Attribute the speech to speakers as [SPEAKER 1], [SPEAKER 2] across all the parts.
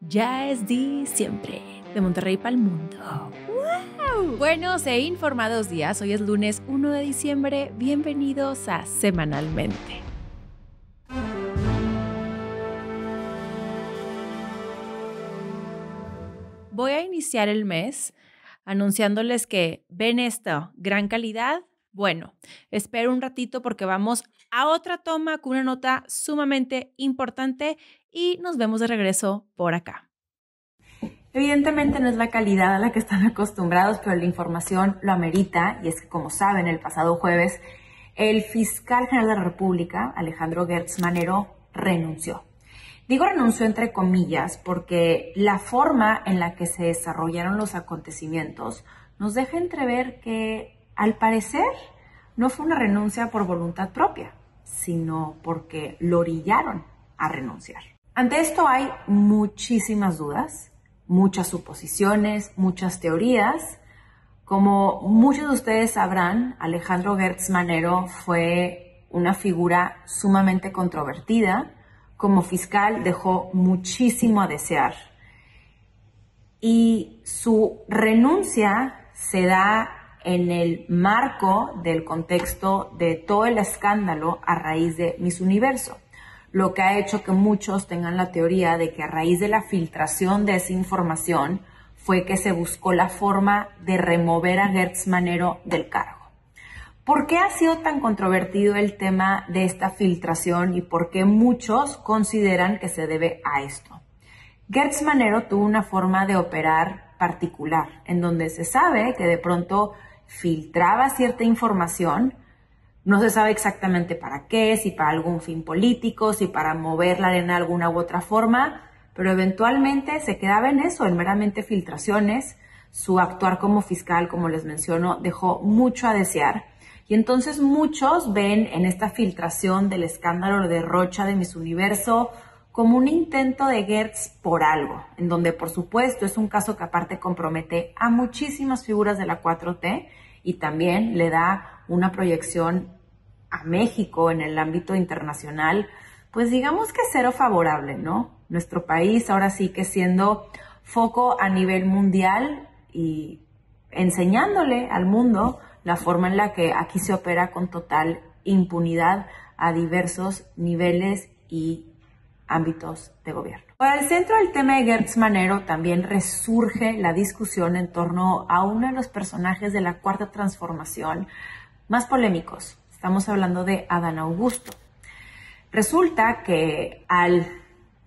[SPEAKER 1] Ya es diciembre, de Monterrey para el mundo. ¡Wow! Buenos e informados días. Hoy es lunes 1 de diciembre. Bienvenidos a Semanalmente. Voy a iniciar el mes anunciándoles que ven esto, gran calidad. Bueno, espero un ratito porque vamos a otra toma con una nota sumamente importante y nos vemos de regreso por acá. Evidentemente no es la calidad a la que están acostumbrados, pero la información lo amerita, y es que, como saben, el pasado jueves el fiscal general de la República, Alejandro Gertz Manero, renunció. Digo renunció entre comillas porque la forma en la que se desarrollaron los acontecimientos nos deja entrever que, al parecer, no fue una renuncia por voluntad propia, sino porque lo orillaron a renunciar. Ante esto hay muchísimas dudas, muchas suposiciones, muchas teorías. Como muchos de ustedes sabrán, Alejandro Gertz Manero fue una figura sumamente controvertida. Como fiscal dejó muchísimo a desear. Y su renuncia se da en el marco del contexto de todo el escándalo a raíz de Miss Universo, lo que ha hecho que muchos tengan la teoría de que a raíz de la filtración de esa información fue que se buscó la forma de remover a Gertz Manero del cargo. ¿Por qué ha sido tan controvertido el tema de esta filtración y por qué muchos consideran que se debe a esto? Gertz Manero tuvo una forma de operar particular, en donde se sabe que de pronto filtraba cierta información. No se sabe exactamente para qué, si para algún fin político, si para moverla en alguna u otra forma, pero eventualmente se quedaba en eso, en meramente filtraciones. Su actuar como fiscal, como les menciono, dejó mucho a desear. Y entonces muchos ven en esta filtración del escándalo de Rocha de Miss Universo como un intento de Gertz por algo, en donde por supuesto es un caso que aparte compromete a muchísimas figuras de la 4T y también le da una proyección a México en el ámbito internacional, pues digamos que cero favorable, ¿no? Nuestro país ahora sí que siendo foco a nivel mundial y enseñándole al mundo la forma en la que aquí se opera con total impunidad a diversos niveles y ámbitos de gobierno. Para el centro del tema de Gertz Manero también resurge la discusión en torno a uno de los personajes de la Cuarta Transformación más polémicos. Estamos hablando de Adán Augusto. Resulta que al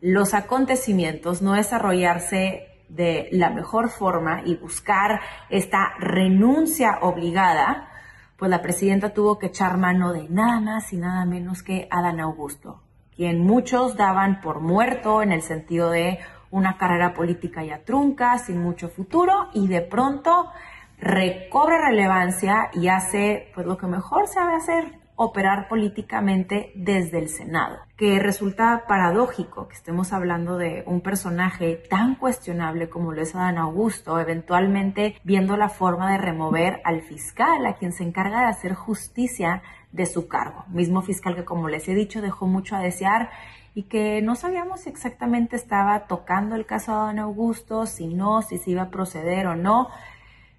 [SPEAKER 1] los acontecimientos no desarrollarse de la mejor forma y buscar esta renuncia obligada, pues la presidenta tuvo que echar mano de nada más y nada menos que Adán Augusto, quien muchos daban por muerto en el sentido de una carrera política ya trunca, sin mucho futuro, y de pronto recobra relevancia y hace pues lo que mejor sabe hacer: operar políticamente desde el Senado, que resulta paradójico que estemos hablando de un personaje tan cuestionable como lo es Adán Augusto, eventualmente viendo la forma de remover al fiscal, a quien se encarga de hacer justicia de su cargo. Mismo fiscal que, como les he dicho, dejó mucho a desear y que no sabíamos si exactamente estaba tocando el caso de Adán Augusto, si no, si se iba a proceder o no.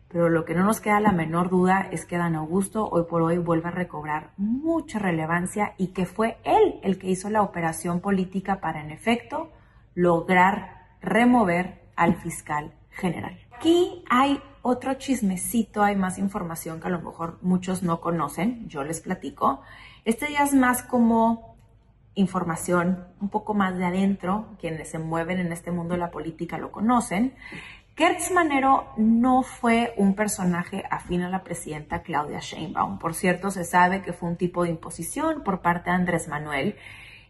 [SPEAKER 1] Pero lo que no nos queda la menor duda es que Adán Augusto hoy por hoy vuelve a recobrar mucha relevancia y que fue él el que hizo la operación política para, en efecto, lograr remover al fiscal general. Aquí hay otro chismecito, hay más información que a lo mejor muchos no conocen, yo les platico. Este ya es más como información un poco más de adentro, quienes se mueven en este mundo de la política lo conocen. Gertz Manero no fue un personaje afín a la presidenta Claudia Sheinbaum. Por cierto, se sabe que fue un tipo de imposición por parte de Andrés Manuel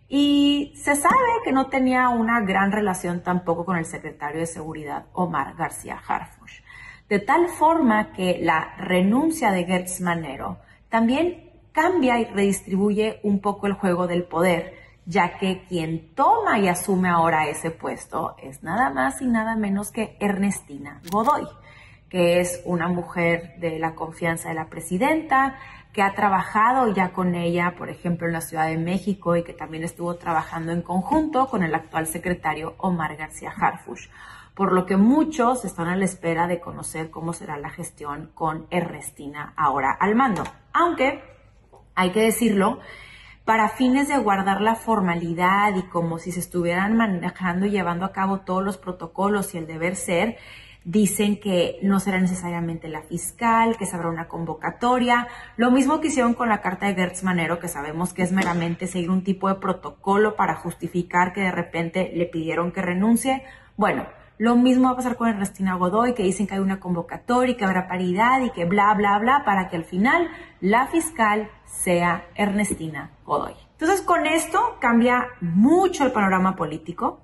[SPEAKER 1] y se sabe que no tenía una gran relación tampoco con el secretario de Seguridad, Omar García Harfuch. De tal forma que la renuncia de Gertz Manero también cambia y redistribuye un poco el juego del poder, ya que quien toma y asume ahora ese puesto es nada más y nada menos que Ernestina Godoy, que es una mujer de la confianza de la presidenta, que ha trabajado ya con ella, por ejemplo, en la Ciudad de México y que también estuvo trabajando en conjunto con el actual secretario Omar García Harfuch, por lo que muchos están a la espera de conocer cómo será la gestión con Ernestina ahora al mando. Aunque, hay que decirlo, para fines de guardar la formalidad y como si se estuvieran manejando y llevando a cabo todos los protocolos y el deber ser, dicen que no será necesariamente la fiscal, que se habrá una convocatoria. Lo mismo que hicieron con la carta de Gertz Manero, que sabemos que es meramente seguir un tipo de protocolo para justificar que de repente le pidieron que renuncie. Bueno, lo mismo va a pasar con Ernestina Godoy, que dicen que hay una convocatoria y que habrá paridad y que bla, bla, bla, para que al final la fiscal sea Ernestina Godoy. Entonces, con esto cambia mucho el panorama político.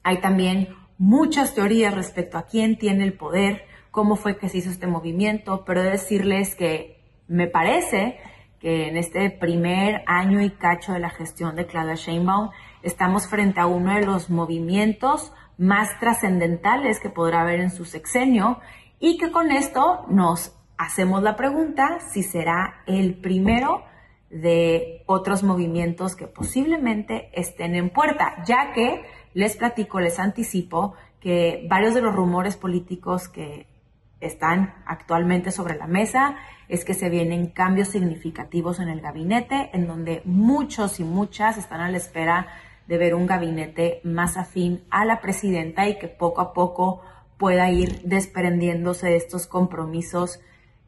[SPEAKER 1] Hay también muchas teorías respecto a quién tiene el poder, cómo fue que se hizo este movimiento, pero he de decirles que me parece que en este primer año y cacho de la gestión de Claudia Sheinbaum estamos frente a uno de los movimientos más trascendentales que podrá haber en su sexenio y que con esto nos hacemos la pregunta si será el primero de otros movimientos que posiblemente estén en puerta, ya que les platico, les anticipo que varios de los rumores políticos que están actualmente sobre la mesa es que se vienen cambios significativos en el gabinete, en donde muchos y muchas están a la espera de ver un gabinete más afín a la presidenta y que poco a poco pueda ir desprendiéndose de estos compromisos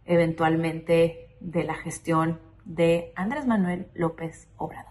[SPEAKER 1] eventualmente de la gestión de Andrés Manuel López Obrador.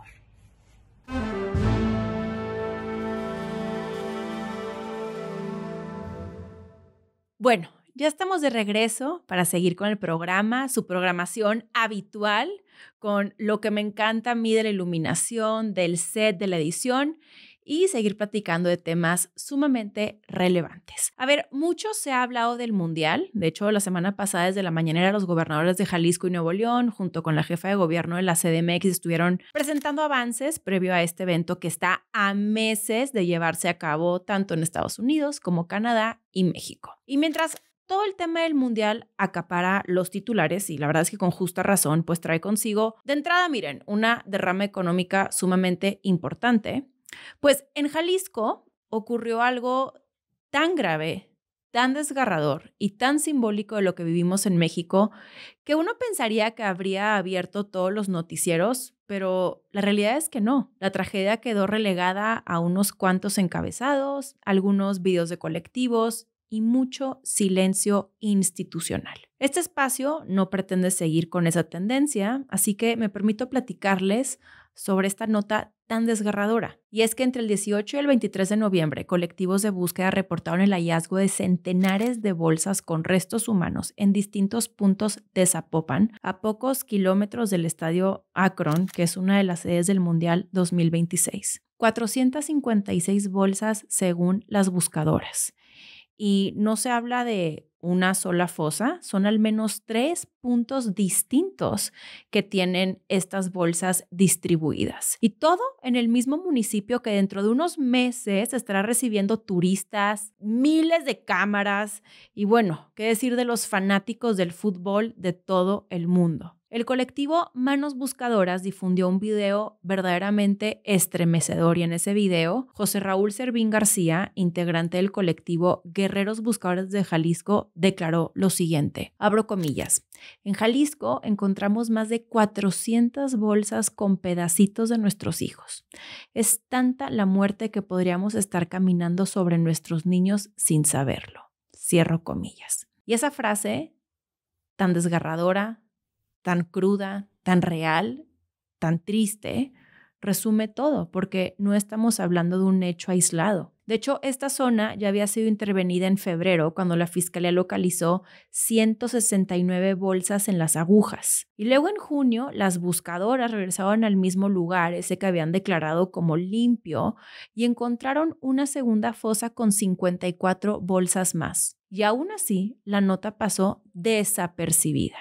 [SPEAKER 2] Bueno, ya estamos de regreso para seguir con el programa, su programación habitual, con lo que me encanta a mí de la iluminación, del set, de la edición y seguir platicando de temas sumamente relevantes. A ver, mucho se ha hablado del Mundial. De hecho, la semana pasada desde la mañanera los gobernadores de Jalisco y Nuevo León, junto con la jefa de gobierno de la CDMX, estuvieron presentando avances previo a este evento que está a meses de llevarse a cabo tanto en Estados Unidos como Canadá y México. Y mientras todo el tema del Mundial acapara los titulares y la verdad es que con justa razón, pues trae consigo, de entrada, miren, una derrama económica sumamente importante. Pues en Jalisco ocurrió algo tan grave, tan desgarrador y tan simbólico de lo que vivimos en México que uno pensaría que habría abierto todos los noticieros, pero la realidad es que no. La tragedia quedó relegada a unos cuantos encabezados, algunos videos de colectivos y mucho silencio institucional. Este espacio no pretende seguir con esa tendencia, así que me permito platicarles sobre esta nota tan desgarradora. Y es que entre el 18 y el 23 de noviembre, colectivos de búsqueda reportaron el hallazgo de centenares de bolsas con restos humanos en distintos puntos de Zapopan, a pocos kilómetros del estadio Akron, que es una de las sedes del Mundial 2026. 456 bolsas según las buscadoras. Y no se habla de una sola fosa, son al menos 3 puntos distintos que tienen estas bolsas distribuidas. Y todo en el mismo municipio que dentro de unos meses estará recibiendo turistas, miles de cámaras y bueno, qué decir de los fanáticos del fútbol de todo el mundo. El colectivo Manos Buscadoras difundió un video verdaderamente estremecedor y en ese video, José Raúl Servín García, integrante del colectivo Guerreros Buscadores de Jalisco, declaró lo siguiente, abro comillas, en Jalisco encontramos más de 400 bolsas con pedacitos de nuestros hijos. Es tanta la muerte que podríamos estar caminando sobre nuestros niños sin saberlo. Cierro comillas. Y esa frase tan desgarradora, tan cruda, tan real, tan triste, resume todo, porque no estamos hablando de un hecho aislado. De hecho, esta zona ya había sido intervenida en febrero cuando la Fiscalía localizó 169 bolsas en Las Agujas. Y luego en junio, las buscadoras regresaron al mismo lugar, ese que habían declarado como limpio, y encontraron una segunda fosa con 54 bolsas más. Y aún así, la nota pasó desapercibida.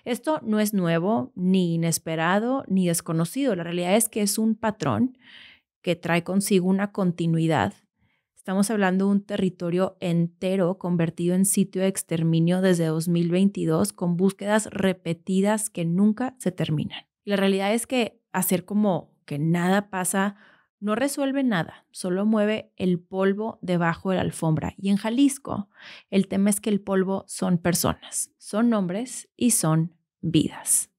[SPEAKER 2] Esto no es nuevo, ni inesperado, ni desconocido. La realidad es que es un patrón que trae consigo una continuidad. Estamos hablando de un territorio entero convertido en sitio de exterminio desde 2022 con búsquedas repetidas que nunca se terminan. La realidad es que hacer como que nada pasa no resuelve nada, solo mueve el polvo debajo de la alfombra. Y en Jalisco, el tema es que el polvo son personas, son nombres y son vidas.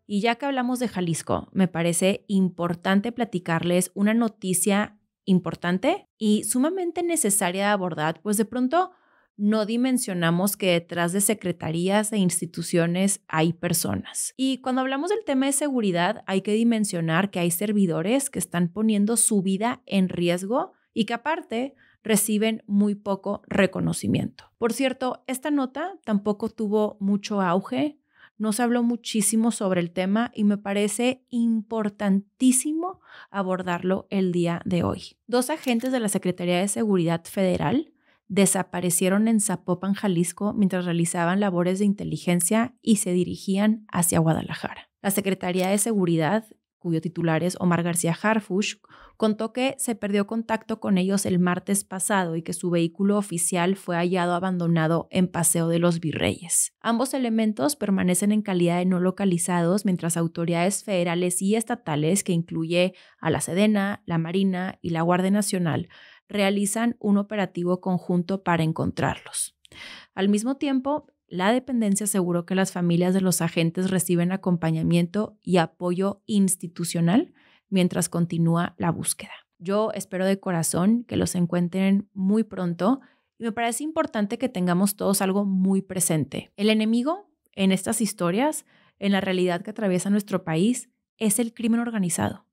[SPEAKER 2] Y ya que hablamos de Jalisco, me parece importante platicarles una noticia importante y sumamente necesaria de abordar, pues de pronto no dimensionamos que detrás de secretarías e instituciones hay personas. Y cuando hablamos del tema de seguridad, hay que dimensionar que hay servidores que están poniendo su vida en riesgo y que aparte reciben muy poco reconocimiento. Por cierto, esta nota tampoco tuvo mucho auge. No se habló muchísimo sobre el tema y me parece importantísimo abordarlo el día de hoy. 2 agentes de la Secretaría de Seguridad Federal desaparecieron en Zapopan, Jalisco, mientras realizaban labores de inteligencia y se dirigían hacia Guadalajara. La Secretaría de Seguridad, cuyo titular es Omar García Harfuch, contó que se perdió contacto con ellos el martes pasado y que su vehículo oficial fue hallado abandonado en Paseo de los Virreyes. Ambos elementos permanecen en calidad de no localizados, mientras autoridades federales y estatales, que incluye a la Sedena, la Marina y la Guardia Nacional, realizan un operativo conjunto para encontrarlos. Al mismo tiempo, la dependencia aseguró que las familias de los agentes reciben acompañamiento y apoyo institucional mientras continúa la búsqueda. Yo espero de corazón que los encuentren muy pronto y me parece importante que tengamos todos algo muy presente. El enemigo en estas historias, en la realidad que atraviesa nuestro país, es el crimen organizado.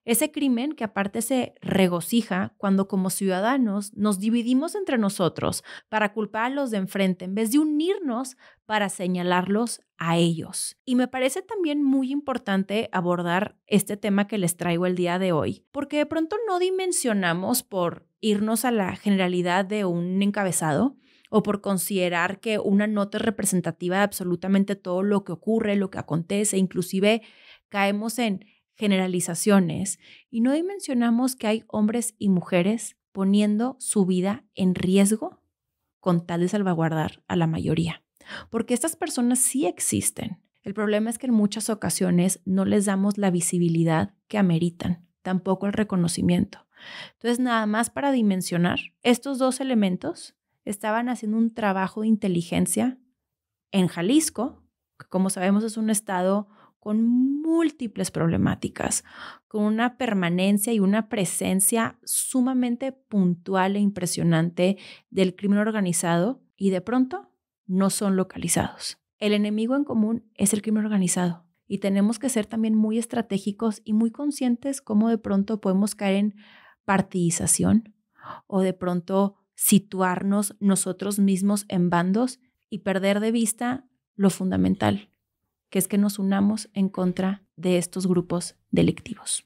[SPEAKER 2] Ese crimen que aparte se regocija cuando como ciudadanos nos dividimos entre nosotros para culpar a los de enfrente en vez de unirnos para señalarlos a ellos. Y me parece también muy importante abordar este tema que les traigo el día de hoy, porque de pronto no dimensionamos por irnos a la generalidad de un encabezado o por considerar que una nota es representativa de absolutamente todo lo que ocurre, lo que acontece, inclusive caemos en generalizaciones y no dimensionamos que hay hombres y mujeres poniendo su vida en riesgo con tal de salvaguardar a la mayoría. Porque estas personas sí existen. El problema es que en muchas ocasiones no les damos la visibilidad que ameritan, tampoco el reconocimiento. Entonces, nada más para dimensionar, estos 2 elementos estaban haciendo un trabajo de inteligencia en Jalisco, que como sabemos es un estado con múltiples problemáticas, con una permanencia y una presencia sumamente puntual e impresionante del crimen organizado y de pronto no son localizados. El enemigo en común es el crimen organizado y tenemos que ser también muy estratégicos y muy conscientes cómo de pronto podemos caer en partidización o de pronto situarnos nosotros mismos en bandos y perder de vista lo fundamental, que es que nos unamos en contra de estos grupos delictivos.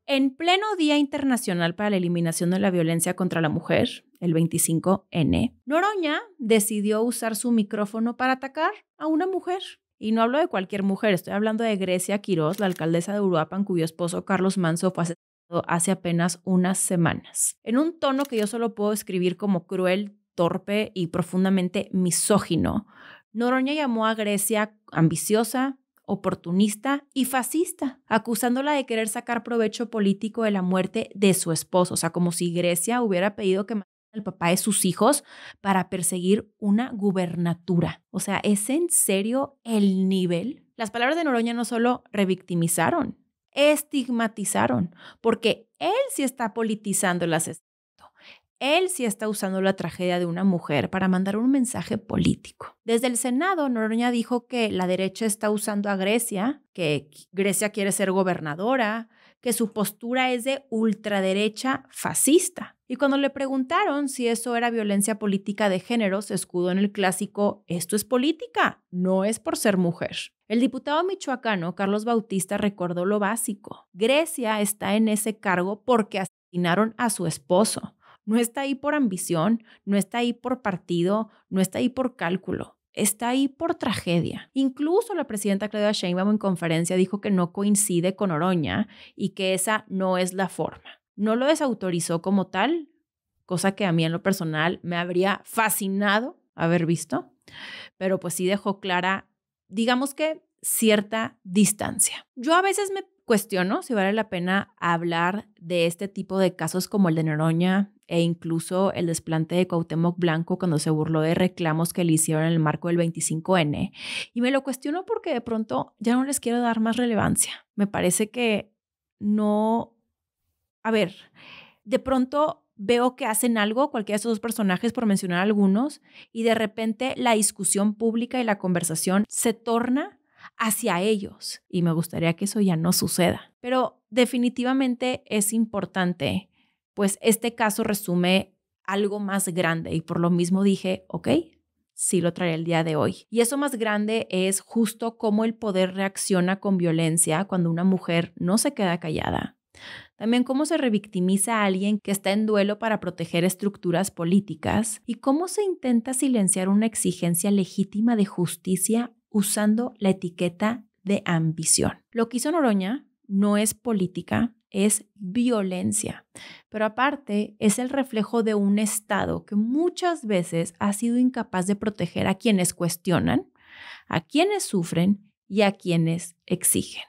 [SPEAKER 2] En pleno Día Internacional para la Eliminación de la Violencia contra la Mujer, el 25N, Noroña decidió usar su micrófono para atacar a una mujer. Y no hablo de cualquier mujer, estoy hablando de Grecia Quiroz, la alcaldesa de Uruapan, cuyo esposo Carlos Manso fue asesinado hace apenas unas semanas. En un tono que yo solo puedo escribir como cruel, torpe y profundamente misógino, Noroña llamó a Grecia ambiciosa, oportunista y fascista, acusándola de querer sacar provecho político de la muerte de su esposo. O sea, como si Grecia hubiera pedido que mataran al papá de sus hijos para perseguir una gubernatura. O sea, ¿es en serio el nivel? Las palabras de Noroña no solo revictimizaron, estigmatizaron, porque él sí está politizando el asesinato. Él sí está usando la tragedia de una mujer para mandar un mensaje político. Desde el Senado, Noroña dijo que la derecha está usando a Grecia, que Grecia quiere ser gobernadora, que su postura es de ultraderecha fascista. Y cuando le preguntaron si eso era violencia política de género, se escudó en el clásico: esto es política, no es por ser mujer. El diputado michoacano Carlos Bautista recordó lo básico: Grecia está en ese cargo porque asesinaron a su esposo, No está ahí por ambición, no está ahí por partido, no está ahí por cálculo. Está ahí por tragedia. Incluso la presidenta Claudia Sheinbaum en conferencia dijo que no coincide con Oroña y que esa no es la forma. No lo desautorizó como tal, cosa que a mí en lo personal me habría fascinado haber visto, pero pues sí dejó clara, digamos que cierta distancia. Yo a veces me cuestiono si vale la pena hablar de este tipo de casos como el de Noroña e incluso el desplante de Cuauhtémoc Blanco cuando se burló de reclamos que le hicieron en el marco del 25N. Y me lo cuestiono porque de pronto ya no les quiero dar más relevancia. Me parece que no... A ver, de pronto veo que hacen algo, cualquiera de estos dos personajes, por mencionar algunos, y de repente la discusión pública y la conversación se torna hacia ellos. Y me gustaría que eso ya no suceda. Pero definitivamente es importante, pues este caso resume algo más grande y por lo mismo dije, ok, sí lo traeré el día de hoy. Y eso más grande es justo cómo el poder reacciona con violencia cuando una mujer no se queda callada. También cómo se revictimiza a alguien que está en duelo para proteger estructuras políticas y cómo se intenta silenciar una exigencia legítima de justicia usando la etiqueta de ambición. Lo que hizo Noroña no es política, es violencia, pero aparte es el reflejo de un Estado que muchas veces ha sido incapaz de proteger a quienes cuestionan, a quienes sufren y a quienes exigen.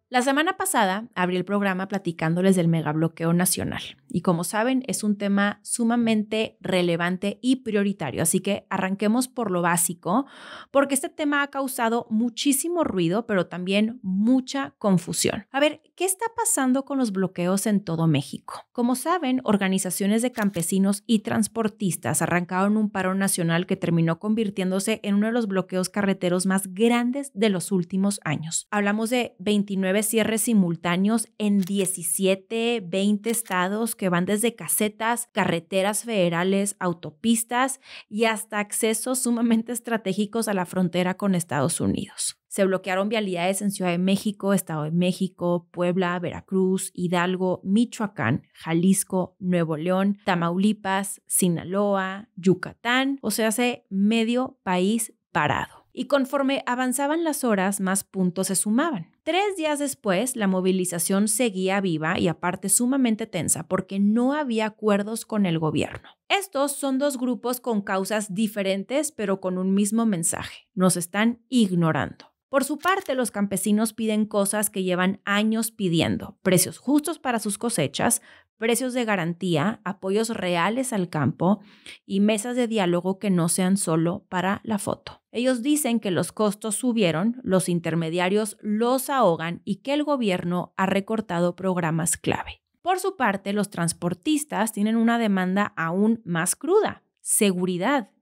[SPEAKER 2] La semana pasada abrí el programa platicándoles del megabloqueo nacional y como saben es un tema sumamente relevante y prioritario, así que arranquemos por lo básico porque este tema ha causado muchísimo ruido pero también mucha confusión. A ver, ¿qué está pasando con los bloqueos en todo México? Como saben, organizaciones de campesinos y transportistas arrancaron un paro nacional que terminó convirtiéndose en uno de los bloqueos carreteros más grandes de los últimos años. Hablamos de 29 cierres simultáneos en 17, 20 estados que van desde casetas, carreteras federales, autopistas y hasta accesos sumamente estratégicos a la frontera con Estados Unidos. Se bloquearon vialidades en Ciudad de México, Estado de México, Puebla, Veracruz, Hidalgo, Michoacán, Jalisco, Nuevo León, Tamaulipas, Sinaloa, Yucatán, o sea, hace medio país parado. Y conforme avanzaban las horas, más puntos se sumaban. 3 días después, la movilización seguía viva y aparte sumamente tensa porque no había acuerdos con el gobierno. Estos son dos grupos con causas diferentes, pero con un mismo mensaje. Nos están ignorando. Por su parte, los campesinos piden cosas que llevan años pidiendo: precios justos para sus cosechas, precios de garantía, apoyos reales al campo y mesas de diálogo que no sean solo para la foto. Ellos dicen que los costos subieron, los intermediarios los ahogan y que el gobierno ha recortado programas clave. Por su parte, los transportistas tienen una demanda aún más cruda: seguridad.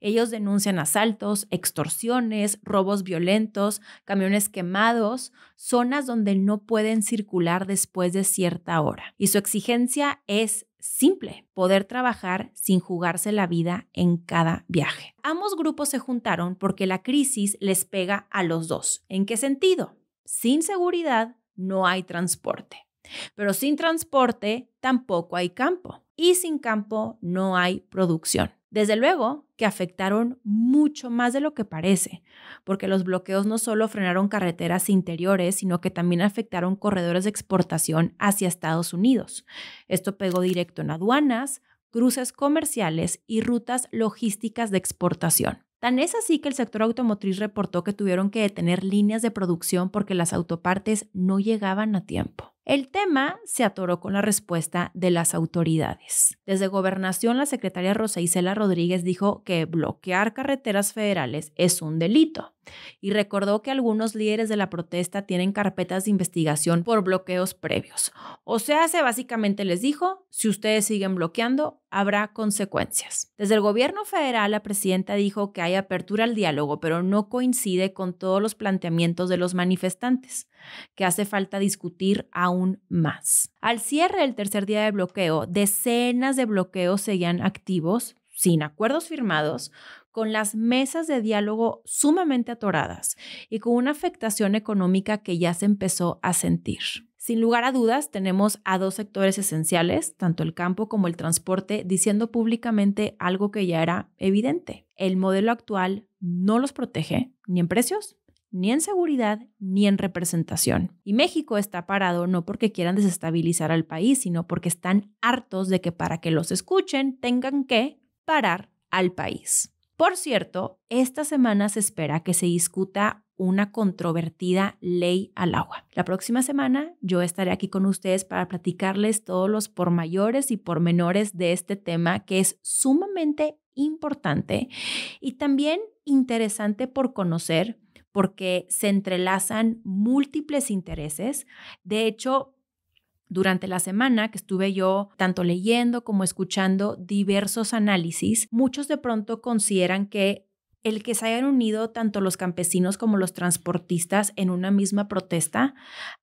[SPEAKER 2] Ellos denuncian asaltos, extorsiones, robos violentos, camiones quemados, zonas donde no pueden circular después de cierta hora. Y su exigencia es simple: poder trabajar sin jugarse la vida en cada viaje. Ambos grupos se juntaron porque la crisis les pega a los dos. ¿En qué sentido? Sin seguridad no hay transporte, pero sin transporte tampoco hay campo y sin campo no hay producción. Desde luego que afectaron mucho más de lo que parece, porque los bloqueos no solo frenaron carreteras interiores, sino que también afectaron corredores de exportación hacia Estados Unidos. Esto pegó directo en aduanas, cruces comerciales y rutas logísticas de exportación. Tan es así que el sector automotriz reportó que tuvieron que detener líneas de producción porque las autopartes no llegaban a tiempo. El tema se atoró con la respuesta de las autoridades. Desde Gobernación, la secretaria Rosa Isela Rodríguez dijo que bloquear carreteras federales es un delito y recordó que algunos líderes de la protesta tienen carpetas de investigación por bloqueos previos. O sea, básicamente les dijo: si ustedes siguen bloqueando, habrá consecuencias. Desde el gobierno federal, la presidenta dijo que hay apertura al diálogo, pero no coincide con todos los planteamientos de los manifestantes, que hace falta discutir aún más. Al cierre del tercer día de bloqueo, decenas de bloqueos seguían activos, sin acuerdos firmados, con las mesas de diálogo sumamente atoradas y con una afectación económica que ya se empezó a sentir. Sin lugar a dudas, tenemos a dos sectores esenciales, tanto el campo como el transporte, diciendo públicamente algo que ya era evidente. El modelo actual no los protege ni en precios, ni en seguridad, ni en representación. Y México está parado no porque quieran desestabilizar al país, sino porque están hartos de que para que los escuchen tengan que parar al país. Por cierto, esta semana se espera que se discuta una controvertida ley al agua. La próxima semana yo estaré aquí con ustedes para platicarles todos los pormayores y pormenores de este tema que es sumamente importante y también interesante por conocer porque se entrelazan múltiples intereses. De hecho, durante la semana que estuve yo tanto leyendo como escuchando diversos análisis, muchos de pronto consideran que el que se hayan unido tanto los campesinos como los transportistas en una misma protesta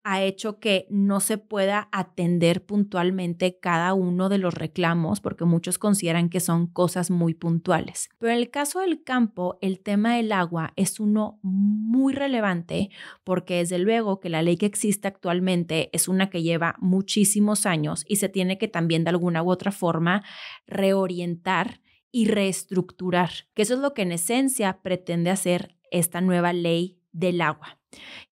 [SPEAKER 2] ha hecho que no se pueda atender puntualmente cada uno de los reclamos, porque muchos consideran que son cosas muy puntuales. Pero en el caso del campo, el tema del agua es uno muy relevante porque desde luego que la ley que existe actualmente es una que lleva muchísimos años y se tiene que también de alguna u otra forma reorientar y reestructurar, que eso es lo que en esencia pretende hacer esta nueva ley del agua.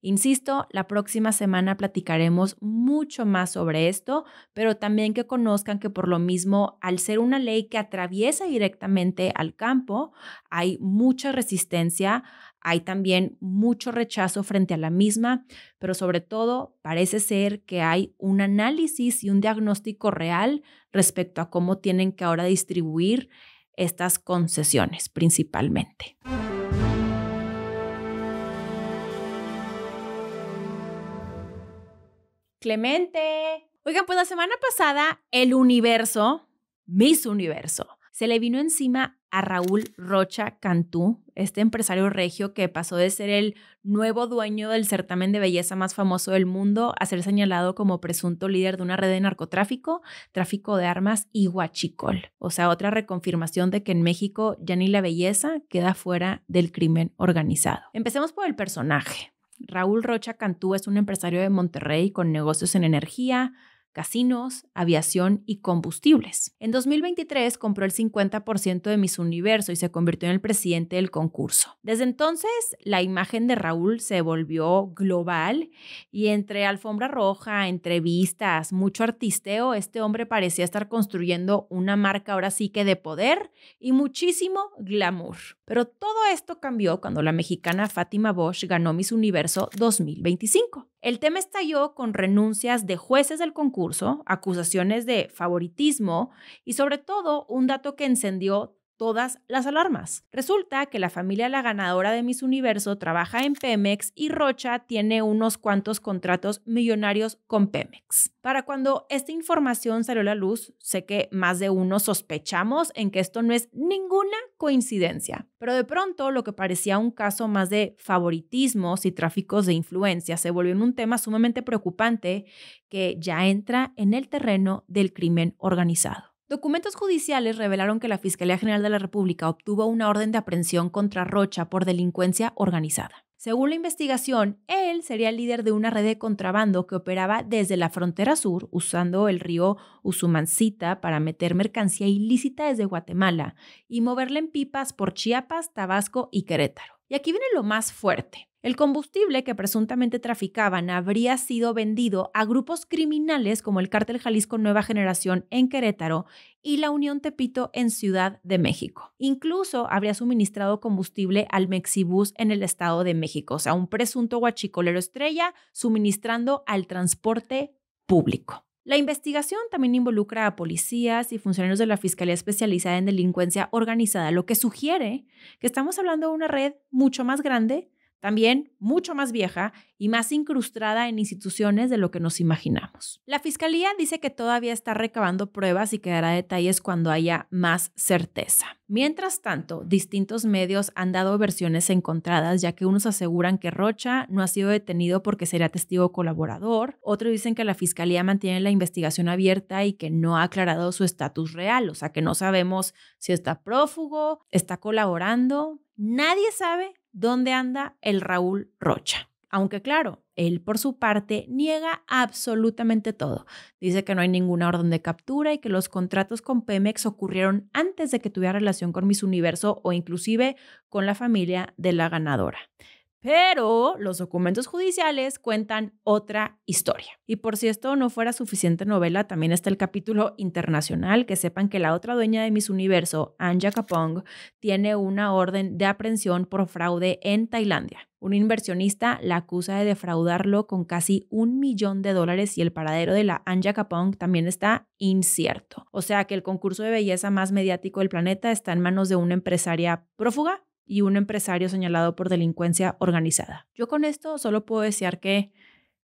[SPEAKER 2] Insisto, la próxima semana platicaremos mucho más sobre esto, pero también que conozcan que por lo mismo, al ser una ley que atraviesa directamente al campo, hay mucha resistencia, hay también mucho rechazo frente a la misma, pero sobre todo parece ser que hay un análisis y un diagnóstico real respecto a cómo tienen que ahora distribuir estas concesiones principalmente. Clemente. Oigan, pues la semana pasada el universo, Miss Universo, se le vino encima a Raúl Rocha Cantú, este empresario regio que pasó de ser el nuevo dueño del certamen de belleza más famoso del mundo a ser señalado como presunto líder de una red de narcotráfico, tráfico de armas y huachicol. O sea, otra reconfirmación de que en México ya ni la belleza queda fuera del crimen organizado. Empecemos por el personaje. Raúl Rocha Cantú es un empresario de Monterrey con negocios en energía, casinos, aviación y combustibles. En 2023 compró el 50% de Miss Universo y se convirtió en el presidente del concurso. Desde entonces, la imagen de Raúl se volvió global y entre alfombra roja, entrevistas, mucho artisteo, este hombre parecía estar construyendo una marca ahora sí que de poder y muchísimo glamour. Pero todo esto cambió cuando la mexicana Fátima Bosch ganó Miss Universo 2025. El tema estalló con renuncias de jueces del concurso, acusaciones de favoritismo y sobre todo un dato que encendió todas las alarmas. Resulta que la familia de la ganadora de Miss Universo trabaja en Pemex y Rocha tiene unos cuantos contratos millonarios con Pemex. Para cuando esta información salió a la luz, sé que más de uno sospechamos en que esto no es ninguna coincidencia. Pero de pronto lo que parecía un caso más de favoritismos y tráficos de influencia se volvió en un tema sumamente preocupante que ya entra en el terreno del crimen organizado. Documentos judiciales revelaron que la Fiscalía General de la República obtuvo una orden de aprehensión contra Rocha por delincuencia organizada. Según la investigación, él sería el líder de una red de contrabando que operaba desde la frontera sur, usando el río Usumancita para meter mercancía ilícita desde Guatemala y moverla en pipas por Chiapas, Tabasco y Querétaro. Y aquí viene lo más fuerte. El combustible que presuntamente traficaban habría sido vendido a grupos criminales como el Cártel Jalisco Nueva Generación en Querétaro y la Unión Tepito en Ciudad de México. Incluso habría suministrado combustible al Mexibus en el Estado de México, o sea, un presunto huachicolero estrella suministrando al transporte público. La investigación también involucra a policías y funcionarios de la Fiscalía Especializada en Delincuencia Organizada, lo que sugiere que estamos hablando de una red mucho más grande también mucho más vieja y más incrustada en instituciones de lo que nos imaginamos. La Fiscalía dice que todavía está recabando pruebas y que dará detalles cuando haya más certeza. Mientras tanto, distintos medios han dado versiones encontradas, ya que unos aseguran que Rocha no ha sido detenido porque sería testigo colaborador, otros dicen que la Fiscalía mantiene la investigación abierta y que no ha aclarado su estatus real, o sea que no sabemos si está prófugo, está colaborando. Nadie sabe dónde anda el Raúl Rocha. Aunque claro, él por su parte niega absolutamente todo. Dice que no hay ninguna orden de captura y que los contratos con Pemex ocurrieron antes de que tuviera relación con Miss Universo o inclusive con la familia de la ganadora. Pero los documentos judiciales cuentan otra historia. Y por si esto no fuera suficiente novela, también está el capítulo internacional, que sepan que la otra dueña de Miss Universo, Anja Kapong, tiene una orden de aprehensión por fraude en Tailandia. Un inversionista la acusa de defraudarlo con casi $1 millón y el paradero de la Anja Kapong también está incierto. O sea que el concurso de belleza más mediático del planeta está en manos de una empresaria prófuga y un empresario señalado por delincuencia organizada. Yo con esto solo puedo desear que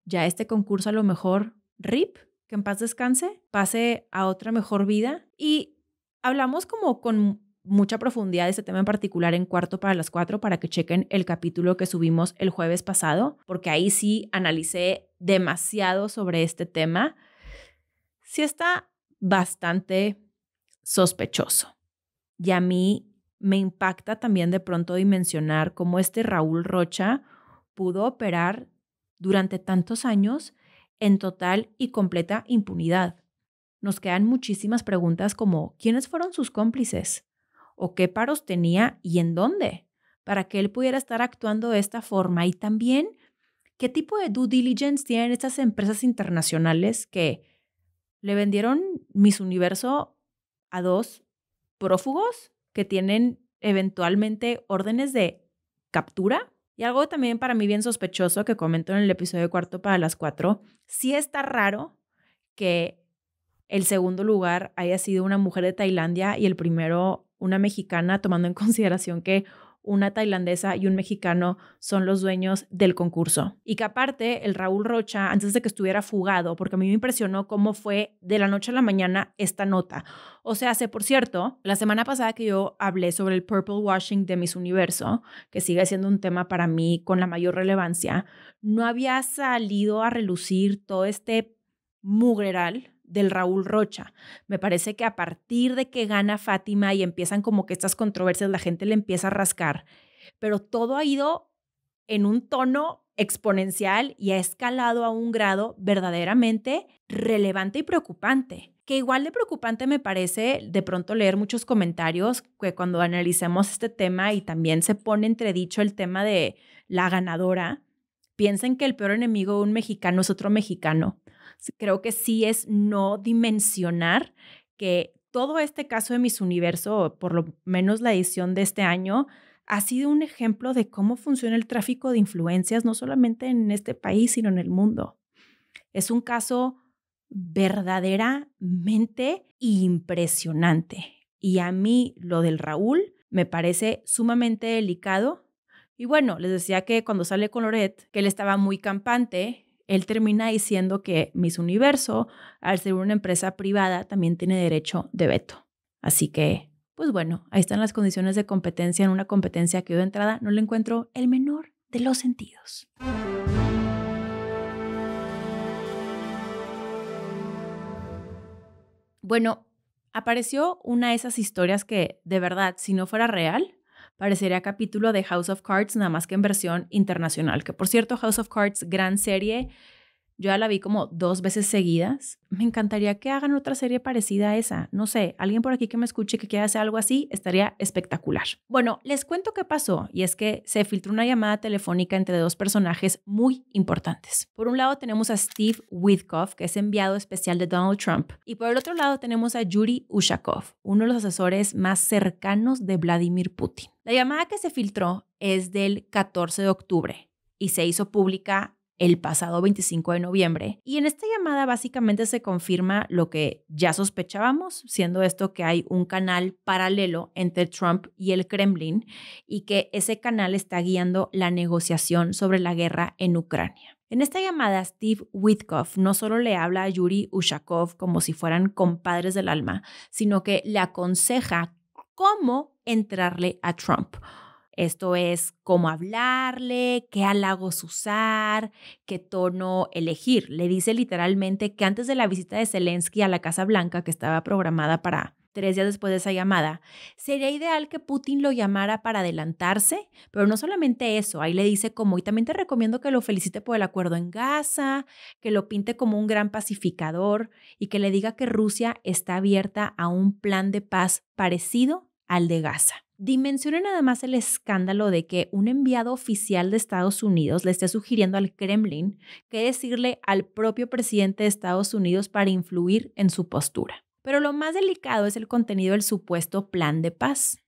[SPEAKER 2] ya este concurso a lo mejor RIP, que en paz descanse, pase a otra mejor vida. Y hablamos como con mucha profundidad de este tema en particular en Cuarto para las 4 para que chequen el capítulo que subimos el jueves pasado, porque ahí sí analicé demasiado sobre este tema. Sí está bastante sospechoso. Y a mí me impacta también de pronto dimensionar cómo este Raúl Rocha pudo operar durante tantos años en total y completa impunidad. Nos quedan muchísimas preguntas como ¿quiénes fueron sus cómplices? ¿O qué paros tenía y en dónde? Para que él pudiera estar actuando de esta forma. Y también, ¿qué tipo de due diligence tienen estas empresas internacionales que le vendieron Miss Universo a 2 prófugos que tienen eventualmente órdenes de captura? Y algo también para mí bien sospechoso que comento en el episodio de Cuarto para las 4, sí está raro que el segundo lugar haya sido una mujer de Tailandia y el primero una mexicana, tomando en consideración que una tailandesa y un mexicano son los dueños del concurso. Y que aparte, el Raúl Rocha, antes de que estuviera fugado, porque a mí me impresionó cómo fue de la noche a la mañana esta nota. O sea, por cierto, la semana pasada que yo hablé sobre el purple washing de Miss Universo, que sigue siendo un tema para mí con la mayor relevancia, no había salido a relucir todo este mugreral del Raúl Rocha. Me parece que a partir de que gana Fátima y empiezan como que estas controversias, la gente le empieza a rascar, pero todo ha ido en un tono exponencial y ha escalado a un grado verdaderamente relevante y preocupante. Que igual de preocupante me parece de pronto leer muchos comentarios que cuando analicemos este tema y también se pone entredicho el tema de la ganadora, piensen que el peor enemigo de un mexicano es otro mexicano. Creo que sí es no dimensionar que todo este caso de Miss Universo, o por lo menos la edición de este año, ha sido un ejemplo de cómo funciona el tráfico de influencias, no solamente en este país, sino en el mundo. Es un caso verdaderamente impresionante. Y a mí lo del Raúl me parece sumamente delicado. Y bueno, les decía que cuando sale con Loret, que él estaba muy campante, él termina diciendo que Miss Universo, al ser una empresa privada, también tiene derecho de veto. Así que, pues bueno, ahí están las condiciones de competencia en una competencia que yo de entrada no le encuentro el menor de los sentidos. Bueno, apareció una de esas historias que, de verdad, si no fuera real, parecería capítulo de House of Cards, nada más que en versión internacional. Que por cierto, House of Cards, gran serie, yo ya la vi como 2 veces seguidas. Me encantaría que hagan otra serie parecida a esa. No sé, alguien por aquí que me escuche que quiera hacer algo así, estaría espectacular. Bueno, les cuento qué pasó, y es que se filtró una llamada telefónica entre 2 personajes muy importantes. Por un lado tenemos a Steve Witkoff, que es enviado especial de Donald Trump, y por el otro lado tenemos a Yuri Ushakov, uno de los asesores más cercanos de Vladimir Putin. La llamada que se filtró es del 14 de octubre y se hizo pública el pasado 25 de noviembre. Y en esta llamada básicamente se confirma lo que ya sospechábamos, siendo esto que hay un canal paralelo entre Trump y el Kremlin y que ese canal está guiando la negociación sobre la guerra en Ucrania. En esta llamada, Steve Witkoff no solo le habla a Yuri Ushakov como si fueran compadres del alma, sino que le aconseja cómo entrarle a Trump. Esto es cómo hablarle, qué halagos usar, qué tono elegir. Le dice literalmente que antes de la visita de Zelensky a la Casa Blanca, que estaba programada para 3 días después de esa llamada, sería ideal que Putin lo llamara para adelantarse, pero no solamente eso, ahí le dice como, y también te recomiendo que lo felicite por el acuerdo en Gaza, que lo pinte como un gran pacificador y que le diga que Rusia está abierta a un plan de paz parecido al de Gaza. Dimensione nada más el escándalo de que un enviado oficial de Estados Unidos le esté sugiriendo al Kremlin qué decirle al propio presidente de Estados Unidos para influir en su postura. Pero lo más delicado es el contenido del supuesto plan de paz.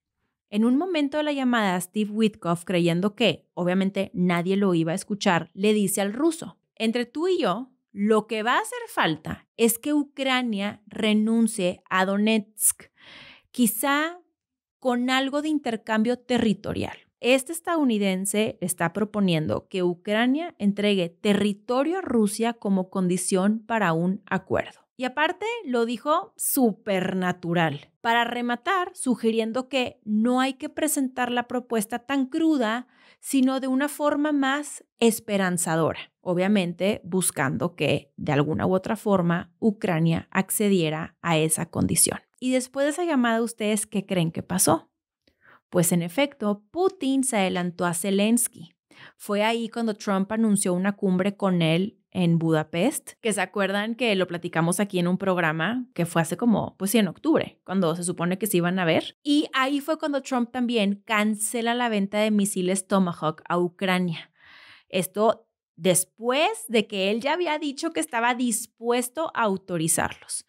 [SPEAKER 2] En un momento de la llamada, Steve Witkoff, creyendo que obviamente nadie lo iba a escuchar, le dice al ruso, entre tú y yo, lo que va a hacer falta es que Ucrania renuncie a Donetsk, quizá con algo de intercambio territorial. Este estadounidense está proponiendo que Ucrania entregue territorio a Rusia como condición para un acuerdo. Y aparte lo dijo supernatural. Para rematar, sugiriendo que no hay que presentar la propuesta tan cruda, sino de una forma más esperanzadora. Obviamente buscando que de alguna u otra forma Ucrania accediera a esa condición. Y después de esa llamada, ¿ustedes qué creen que pasó? Pues en efecto, Putin se adelantó a Zelensky. Fue ahí cuando Trump anunció una cumbre con él en Budapest, que se acuerdan que lo platicamos aquí en un programa que fue hace como, pues sí, en octubre, cuando se supone que se iban a ver. Y ahí fue cuando Trump también cancela la venta de misiles Tomahawk a Ucrania. Esto después de que él ya había dicho que estaba dispuesto a autorizarlos.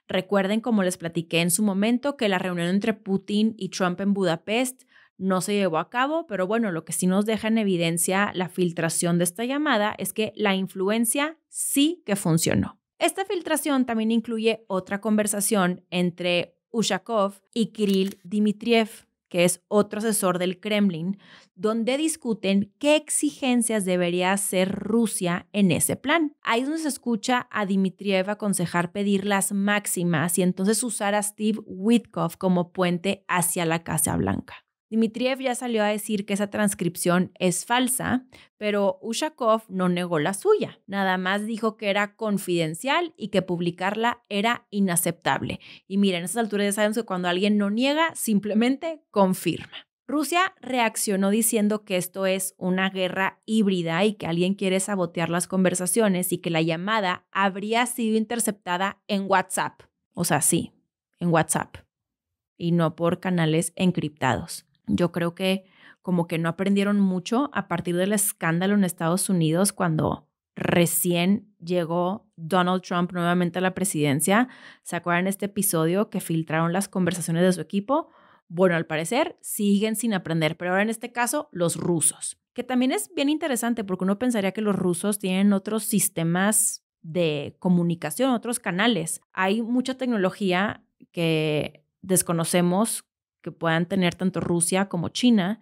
[SPEAKER 2] Recuerden, como les platiqué en su momento, que la reunión entre Putin y Trump en Budapest no se llevó a cabo, pero bueno, lo que sí nos deja en evidencia la filtración de esta llamada es que la influencia sí que funcionó. Esta filtración también incluye otra conversación entre Ushakov y Kirill Dmitriev, que es otro asesor del Kremlin, donde discuten qué exigencias debería hacer Rusia en ese plan. Ahí es donde se escucha a Dmitriev aconsejar pedir las máximas y entonces usar a Steve Witkoff como puente hacia la Casa Blanca. Dmitriev ya salió a decir que esa transcripción es falsa, pero Ushakov no negó la suya. Nada más dijo que era confidencial y que publicarla era inaceptable. Y miren, a esas alturas ya sabemos que cuando alguien no niega, simplemente confirma. Rusia reaccionó diciendo que esto es una guerra híbrida y que alguien quiere sabotear las conversaciones y que la llamada habría sido interceptada en WhatsApp. O sea, sí, en WhatsApp y no por canales encriptados. Yo creo que como que no aprendieron mucho a partir del escándalo en Estados Unidos cuando recién llegó Donald Trump nuevamente a la presidencia. ¿Se acuerdan de este episodio que filtraron las conversaciones de su equipo? Bueno, al parecer siguen sin aprender, pero ahora en este caso los rusos, que también es bien interesante porque uno pensaría que los rusos tienen otros sistemas de comunicación, otros canales. Hay mucha tecnología que desconocemos que puedan tener tanto Rusia como China.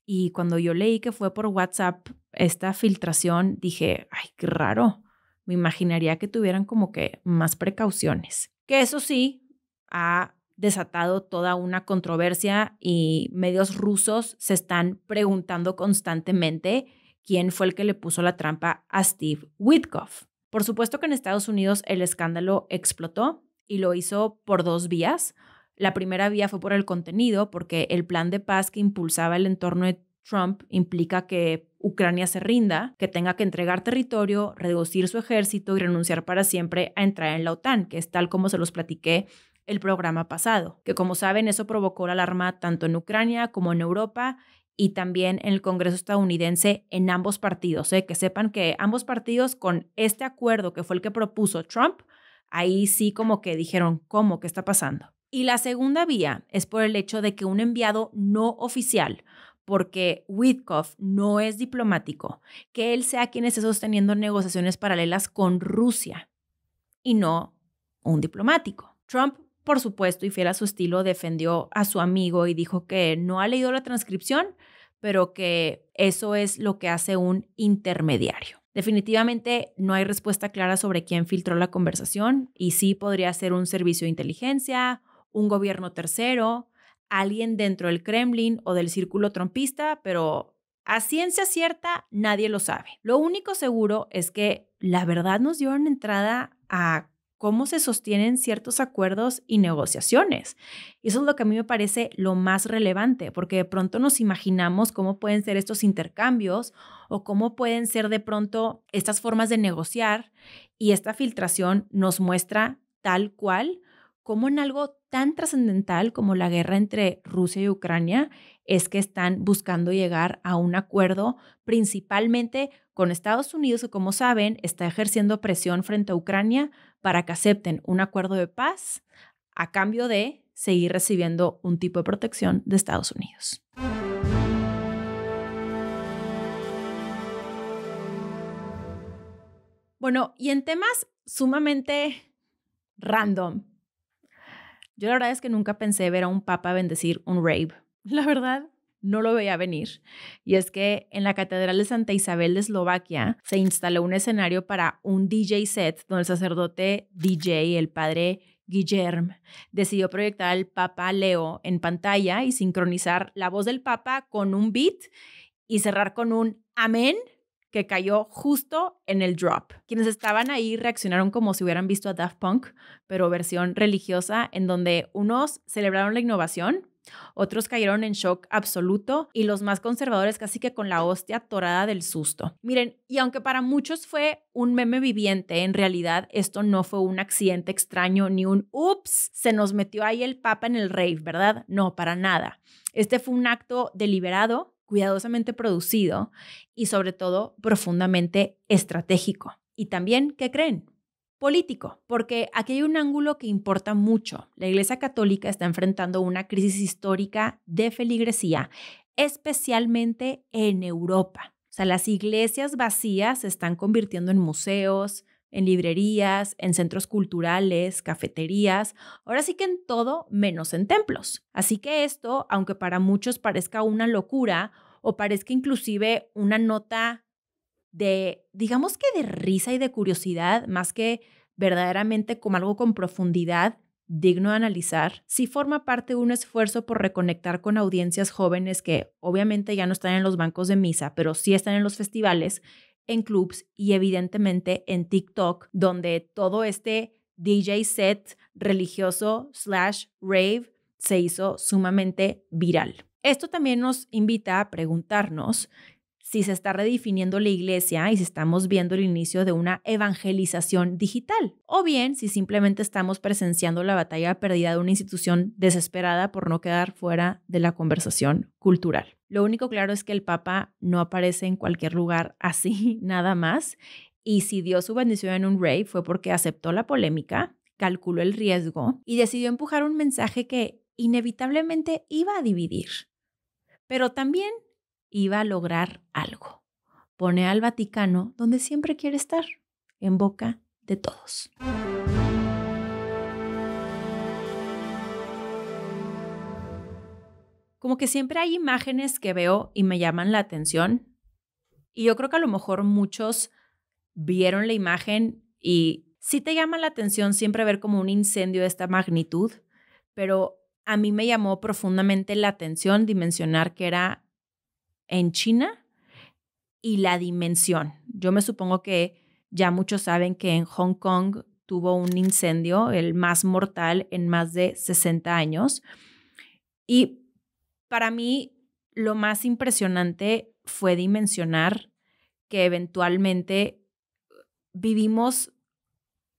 [SPEAKER 2] Y cuando yo leí que fue por WhatsApp esta filtración, dije, ay, qué raro. Me imaginaría que tuvieran como que más precauciones. Que eso sí, ha desatado toda una controversia y medios rusos se están preguntando constantemente quién fue el que le puso la trampa a Steve Witkoff. Por supuesto que en Estados Unidos el escándalo explotó y lo hizo por 2 vías. La primera vía fue por el contenido, porque el plan de paz que impulsaba el entorno de Trump implica que Ucrania se rinda, que tenga que entregar territorio, reducir su ejército y renunciar para siempre a entrar en la OTAN, que es tal como se los platiqué el programa pasado, que como saben eso provocó la alarma tanto en Ucrania como en Europa y también en el Congreso estadounidense en ambos partidos. Que sepan que ambos partidos con este acuerdo que fue el que propuso Trump, ahí sí como que dijeron, ¿cómo? ¿Qué está pasando? Y la segunda vía es por el hecho de que un enviado no oficial porque Witkoff no es diplomático, que él sea quien esté sosteniendo negociaciones paralelas con Rusia y no un diplomático. Trump, por supuesto, y fiel a su estilo, defendió a su amigo y dijo que no ha leído la transcripción, pero que eso es lo que hace un intermediario. Definitivamente no hay respuesta clara sobre quién filtró la conversación y sí podría ser un servicio de inteligencia, un gobierno tercero, alguien dentro del Kremlin o del círculo trumpista, pero a ciencia cierta nadie lo sabe. Lo único seguro es que la verdad nos dio una entrada a cómo se sostienen ciertos acuerdos y negociaciones. Y eso es lo que a mí me parece lo más relevante, porque de pronto nos imaginamos cómo pueden ser estos intercambios o cómo pueden ser de pronto estas formas de negociar, y esta filtración nos muestra tal cual cómo en algo tan trascendental como la guerra entre Rusia y Ucrania es que están buscando llegar a un acuerdo principalmente con Estados Unidos, que como saben está ejerciendo presión frente a Ucrania para que acepten un acuerdo de paz a cambio de seguir recibiendo un tipo de protección de Estados Unidos. Bueno, y en temas sumamente random, yo la verdad es que nunca pensé ver a un papa bendecir un rave. La verdad, no lo veía venir. Y es que en la Catedral de Santa Isabel de Eslovaquia se instaló un escenario para un DJ set donde el sacerdote DJ, el padre Guillerm, decidió proyectar al Papa Leo en pantalla y sincronizar la voz del Papa con un beat y cerrar con un amén que cayó justo en el drop. Quienes estaban ahí reaccionaron como si hubieran visto a Daft Punk, pero versión religiosa, en donde unos celebraron la innovación, otros cayeron en shock absoluto y los más conservadores casi que con la hostia atorada del susto. Miren, y aunque para muchos fue un meme viviente, en realidad esto no fue un accidente extraño ni un ups, se nos metió ahí el papa en el rave, ¿verdad? No, para nada. Este fue un acto deliberado, cuidadosamente producido y sobre todo profundamente estratégico. Y también, ¿qué creen? Político, porque aquí hay un ángulo que importa mucho. La Iglesia Católica está enfrentando una crisis histórica de feligresía, especialmente en Europa. O sea, las iglesias vacías se están convirtiendo en museos, en librerías, en centros culturales, cafeterías, ahora sí que en todo menos en templos. Así que esto, aunque para muchos parezca una locura o parezca inclusive una nota de, digamos que de risa y de curiosidad, más que verdaderamente como algo con profundidad, digno de analizar, sí forma parte de un esfuerzo por reconectar con audiencias jóvenes que obviamente ya no están en los bancos de misa, pero sí están en los festivales, en clubs y evidentemente en TikTok, donde todo este DJ set religioso / rave se hizo sumamente viral. Esto también nos invita a preguntarnos si se está redefiniendo la iglesia y si estamos viendo el inicio de una evangelización digital, o bien si simplemente estamos presenciando la batalla perdida de una institución desesperada por no quedar fuera de la conversación cultural. Lo único claro es que el Papa no aparece en cualquier lugar así, nada más, y si dio su bendición en un rave fue porque aceptó la polémica, calculó el riesgo y decidió empujar un mensaje que inevitablemente iba a dividir, pero también iba a lograr algo. Pone al Vaticano donde siempre quiere estar, en boca de todos. Como que siempre hay imágenes que veo y me llaman la atención. Y yo creo que a lo mejor muchos vieron la imagen y sí te llama la atención siempre ver como un incendio de esta magnitud, pero a mí me llamó profundamente la atención dimensionar que era en China y la dimensión. Yo me supongo que ya muchos saben que en Hong Kong tuvo un incendio, el más mortal en más de 60 años. Y para mí lo más impresionante fue dimensionar que eventualmente vivimos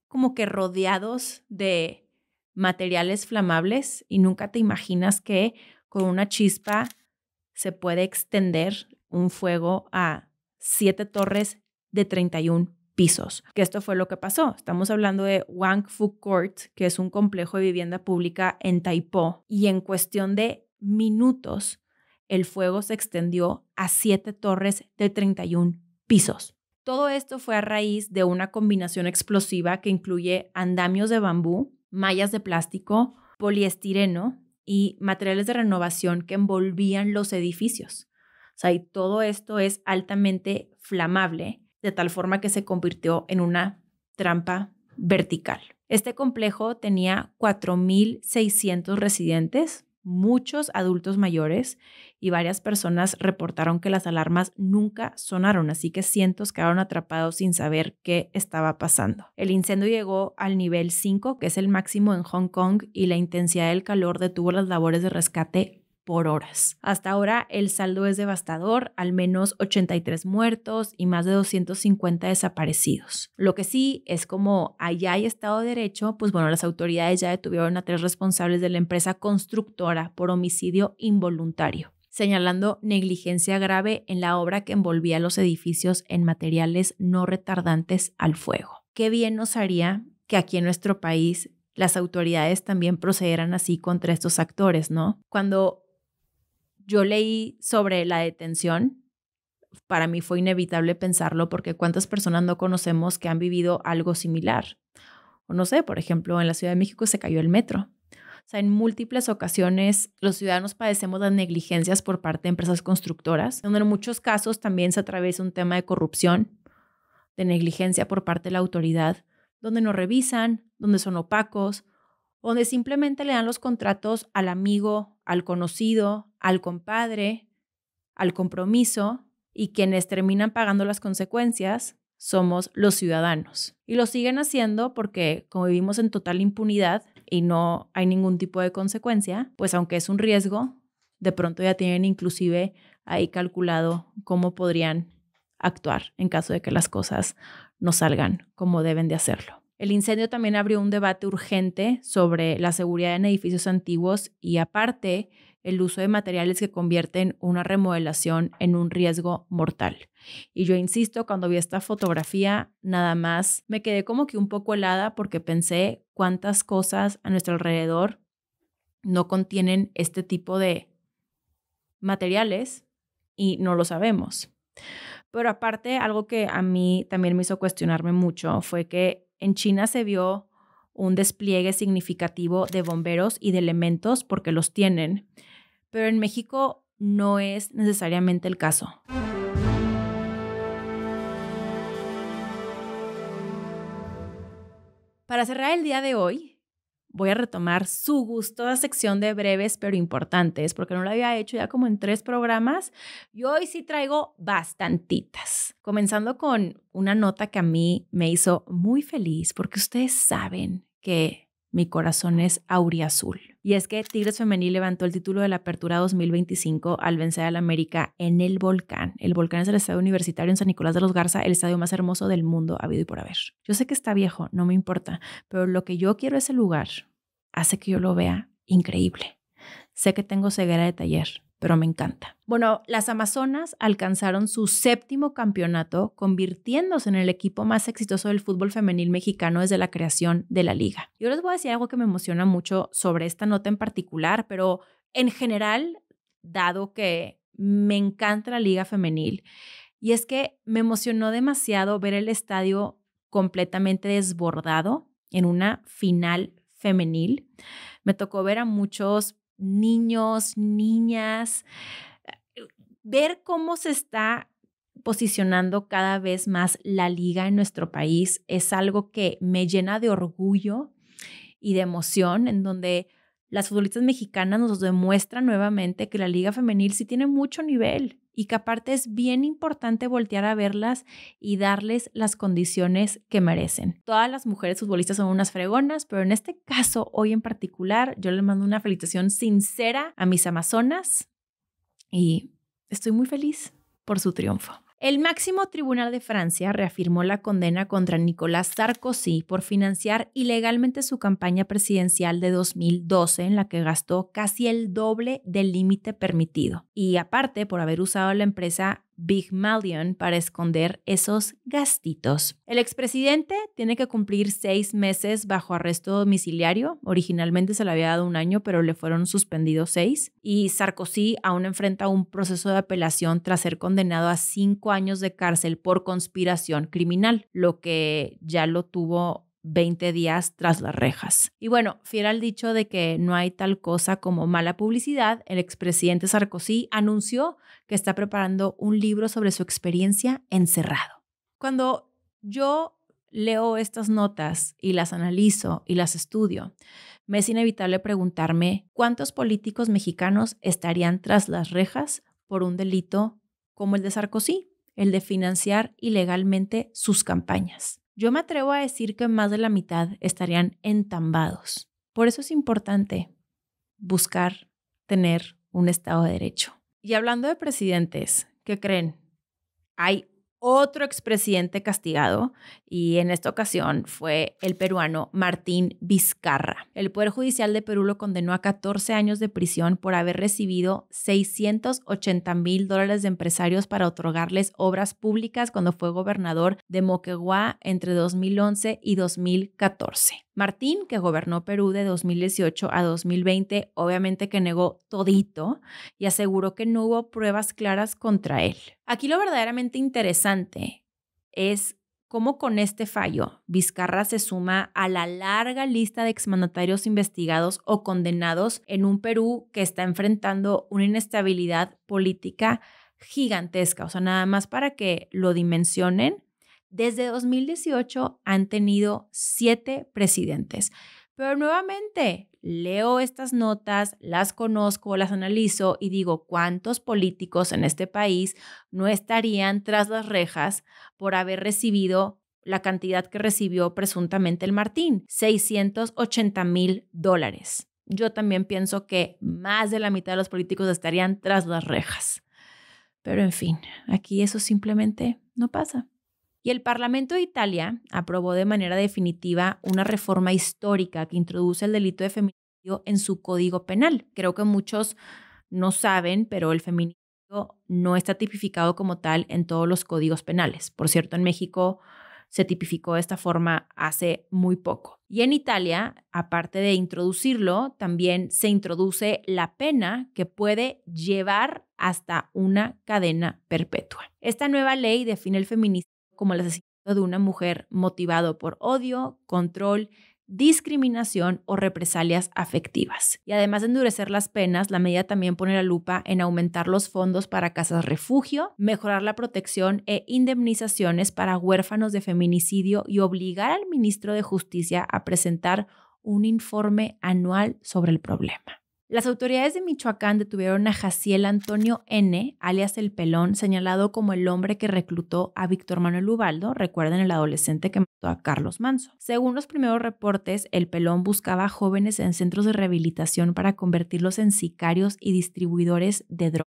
[SPEAKER 2] como que rodeados de materiales flamables y nunca te imaginas que con una chispa se puede extender un fuego a 7 torres de 31 pisos. Que esto fue lo que pasó. Estamos hablando de Wang Fu Court, que es un complejo de vivienda pública en Tai Po, y en cuestión de minutos el fuego se extendió a 7 torres de 31 pisos. Todo esto fue a raíz de una combinación explosiva que incluye andamios de bambú, mallas de plástico, poliestireno y materiales de renovación que envolvían los edificios. O sea, y todo esto es altamente flamable, de tal forma que se convirtió en una trampa vertical. Este complejo tenía 4,600 residentes, muchos adultos mayores, y varias personas reportaron que las alarmas nunca sonaron, así que cientos quedaron atrapados sin saber qué estaba pasando. El incendio llegó al nivel 5, que es el máximo en Hong Kong, y la intensidad del calor detuvo las labores de rescate por horas. Hasta ahora el saldo es devastador, al menos 83 muertos y más de 250 desaparecidos. Lo que sí es, como allá hay Estado de Derecho, pues bueno, las autoridades ya detuvieron a 3 responsables de la empresa constructora por homicidio involuntario, señalando negligencia grave en la obra que envolvía los edificios en materiales no retardantes al fuego. Qué bien nos haría que aquí en nuestro país las autoridades también procedieran así contra estos actores, ¿no? Cuando yo leí sobre la detención, para mí fue inevitable pensarlo, porque ¿cuántas personas no conocemos que han vivido algo similar? O no sé, por ejemplo, en la Ciudad de México se cayó el metro. O sea, en múltiples ocasiones los ciudadanos padecemos las negligencias por parte de empresas constructoras, donde en muchos casos también se atraviesa un tema de corrupción, de negligencia por parte de la autoridad, donde no revisan, donde son opacos, donde simplemente le dan los contratos al amigo, al conocido, al compadre, al compromiso, y quienes terminan pagando las consecuencias somos los ciudadanos. Y lo siguen haciendo porque, como vivimos en total impunidad y no hay ningún tipo de consecuencia, pues aunque es un riesgo, de pronto ya tienen inclusive ahí calculado cómo podrían actuar en caso de que las cosas no salgan como deben de hacerlo. El incendio también abrió un debate urgente sobre la seguridad en edificios antiguos y, aparte, el uso de materiales que convierten una remodelación en un riesgo mortal. Y yo insisto, cuando vi esta fotografía, nada más me quedé como que un poco helada, porque pensé cuántas cosas a nuestro alrededor no contienen este tipo de materiales y no lo sabemos. Pero aparte, algo que a mí también me hizo cuestionarme mucho fue que en China se vio un despliegue significativo de bomberos y de elementos, porque los tienen, pero en México no es necesariamente el caso. Para cerrar el día de hoy, voy a retomar su gustosa sección de breves pero importantes, porque no lo había hecho ya como en 3 programas, y hoy sí traigo bastantitas. Comenzando con una nota que a mí me hizo muy feliz, porque ustedes saben que mi corazón es auriazul. Y es que Tigres Femenil levantó el título de la Apertura 2025 al vencer al América en el Volcán. El Volcán es el estadio universitario en San Nicolás de los Garza, el estadio más hermoso del mundo, habido y por haber. Yo sé que está viejo, no me importa, pero lo que yo quiero, ese lugar, hace que yo lo vea increíble. Sé que tengo ceguera de taller, pero me encanta. Bueno, las Amazonas alcanzaron su 7º campeonato, convirtiéndose en el equipo más exitoso del fútbol femenil mexicano desde la creación de la liga. Yo les voy a decir algo que me emociona mucho sobre esta nota en particular, pero en general, dado que me encanta la liga femenil, y es que me emocionó demasiado ver el estadio completamente desbordado en una final femenil. Me tocó ver a muchos niños, niñas, ver cómo se está posicionando cada vez más la liga en nuestro país es algo que me llena de orgullo y de emoción, en donde las futbolistas mexicanas nos demuestran nuevamente que la liga femenil sí tiene mucho nivel y que aparte es bien importante voltear a verlas y darles las condiciones que merecen. Todas las mujeres futbolistas son unas fregonas, pero en este caso, hoy en particular, yo les mando una felicitación sincera a mis amazonas y estoy muy feliz por su triunfo. El máximo tribunal de Francia reafirmó la condena contra Nicolas Sarkozy por financiar ilegalmente su campaña presidencial de 2012, en la que gastó casi el doble del límite permitido. Y aparte, por haber usado la empresa Pygmalion para esconder esos gastitos. El expresidente tiene que cumplir 6 meses bajo arresto domiciliario. Originalmente se le había dado 1 año, pero le fueron suspendidos 6. Y Sarkozy aún enfrenta un proceso de apelación tras ser condenado a 5 años de cárcel por conspiración criminal, lo que ya lo tuvo 20 días tras las rejas. Y bueno, fiel al dicho de que no hay tal cosa como mala publicidad, el expresidente Sarkozy anunció que está preparando un libro sobre su experiencia encerrado. Cuando yo leo estas notas y las analizo y las estudio, me es inevitable preguntarme cuántos políticos mexicanos estarían tras las rejas por un delito como el de Sarkozy, el de financiar ilegalmente sus campañas. Yo me atrevo a decir que más de la mitad estarían entambados. Por eso es importante buscar tener un Estado de Derecho. Y hablando de presidentes, ¿qué creen? Hay otro expresidente castigado y en esta ocasión fue el peruano Martín Vizcarra. El Poder Judicial de Perú lo condenó a 14 años de prisión por haber recibido $680,000 de empresarios para otorgarles obras públicas cuando fue gobernador de Moquegua entre 2011 y 2014. Martín, que gobernó Perú de 2018 a 2020, obviamente que negó todito y aseguró que no hubo pruebas claras contra él. Aquí lo verdaderamente interesante es cómo con este fallo Vizcarra se suma a la larga lista de exmandatarios investigados o condenados en un Perú que está enfrentando una inestabilidad política gigantesca. O sea, nada más para que lo dimensionen. Desde 2018 han tenido 7 presidentes, pero nuevamente leo estas notas, las conozco, las analizo y digo, ¿cuántos políticos en este país no estarían tras las rejas por haber recibido la cantidad que recibió presuntamente el Martín? $680,000. Yo también pienso que más de la mitad de los políticos estarían tras las rejas. Pero en fin, aquí eso simplemente no pasa. Y el Parlamento de Italia aprobó de manera definitiva una reforma histórica que introduce el delito de feminicidio en su código penal. Creo que muchos no saben, pero el feminicidio no está tipificado como tal en todos los códigos penales. Por cierto, en México se tipificó de esta forma hace muy poco. Y en Italia, aparte de introducirlo, también se introduce la pena que puede llevar hasta una cadena perpetua. Esta nueva ley define el feminicidio como el asesinato de una mujer motivado por odio, control, discriminación o represalias afectivas. Y además de endurecer las penas, la medida también pone la lupa en aumentar los fondos para casas refugio, mejorar la protección e indemnizaciones para huérfanos de feminicidio y obligar al ministro de Justicia a presentar un informe anual sobre el problema. Las autoridades de Michoacán detuvieron a Jaciel Antonio N., alias El Pelón, señalado como el hombre que reclutó a Víctor Manuel Ubaldo, recuerden el adolescente que mató a Carlos Manzo. Según los primeros reportes, El Pelón buscaba a jóvenes en centros de rehabilitación para convertirlos en sicarios y distribuidores de droga.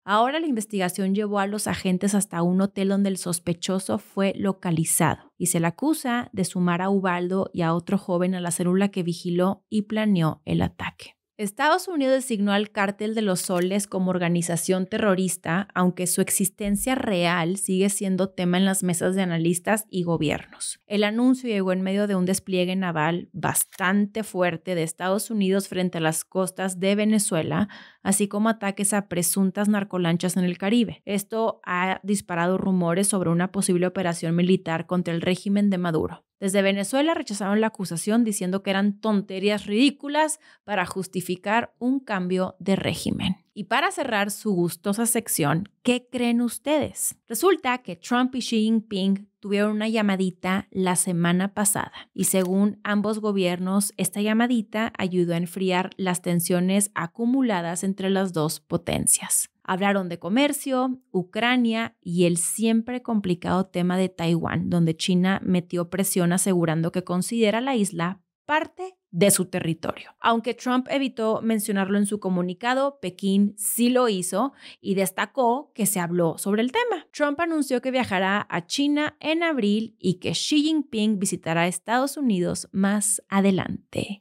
[SPEAKER 2] Ahora la investigación llevó a los agentes hasta un hotel donde el sospechoso fue localizado y se le acusa de sumar a Ubaldo y a otro joven a la célula que vigiló y planeó el ataque. Estados Unidos designó al Cártel de los Soles como organización terrorista, aunque su existencia real sigue siendo tema en las mesas de analistas y gobiernos. El anuncio llegó en medio de un despliegue naval bastante fuerte de Estados Unidos frente a las costas de Venezuela, así como ataques a presuntas narcolanchas en el Caribe. Esto ha disparado rumores sobre una posible operación militar contra el régimen de Maduro. Desde Venezuela rechazaron la acusación diciendo que eran tonterías ridículas para justificar un cambio de régimen. Y para cerrar su gustosa sección, ¿qué creen ustedes? Resulta que Trump y Xi Jinping tuvieron una llamadita la semana pasada y según ambos gobiernos, esta llamadita ayudó a enfriar las tensiones acumuladas entre las dos potencias. Hablaron de comercio, Ucrania y el siempre complicado tema de Taiwán, donde China metió presión asegurando que considera la isla parte de su territorio. Aunque Trump evitó mencionarlo en su comunicado, Pekín sí lo hizo y destacó que se habló sobre el tema. Trump anunció que viajará a China en abril y que Xi Jinping visitará Estados Unidos más adelante.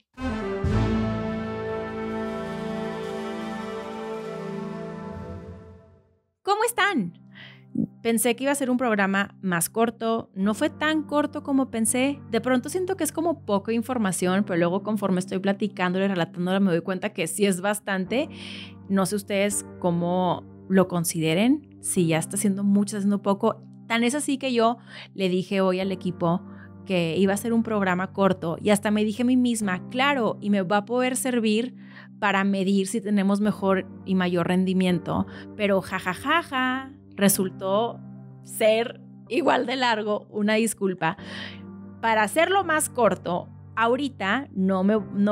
[SPEAKER 2] ¿Cómo están? Pensé que iba a ser un programa más corto, no fue tan corto como pensé. De pronto siento que es como poca información, pero luego conforme estoy platicándole y relatándole me doy cuenta que sí es bastante. No sé ustedes cómo lo consideren, si ya está haciendo mucho, está haciendo poco. Tan es así que yo le dije hoy al equipo que iba a ser un programa corto y hasta me dije a mí misma, claro, y me va a poder servir para medir si tenemos mejor y mayor rendimiento, pero jajajaja, resultó ser igual de largo, una disculpa. Para hacerlo más corto, ahorita no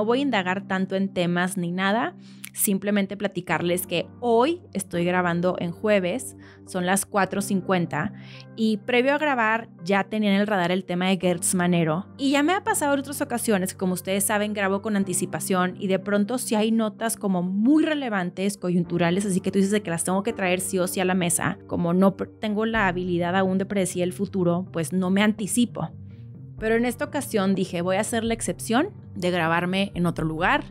[SPEAKER 2] voy a indagar tanto en temas ni nada, simplemente platicarles que hoy estoy grabando en jueves, son las 4:50 y previo a grabar ya tenía en el radar el tema de Gertz Manero y ya me ha pasado en otras ocasiones que, como ustedes saben, grabo con anticipación y de pronto si hay notas como muy relevantes, coyunturales, así que tú dices de que las tengo que traer sí o sí a la mesa, como no tengo la habilidad aún de predecir el futuro, pues no me anticipo. Pero en esta ocasión dije, voy a hacer la excepción de grabarme en otro lugar,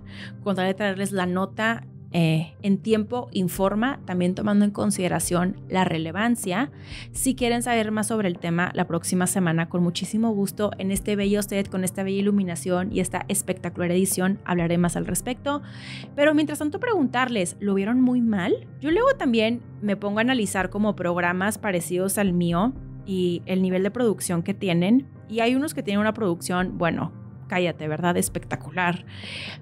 [SPEAKER 2] con tal de traerles la nota en tiempo, informa, también tomando en consideración la relevancia. Si quieren saber más sobre el tema, la próxima semana, con muchísimo gusto, en este bello set, con esta bella iluminación y esta espectacular edición, hablaré más al respecto. Pero mientras tanto, preguntarles, ¿lo vieron muy mal? Yo luego también me pongo a analizar como programas parecidos al mío y el nivel de producción que tienen. Y hay unos que tienen una producción, bueno, cállate, ¿verdad? Espectacular.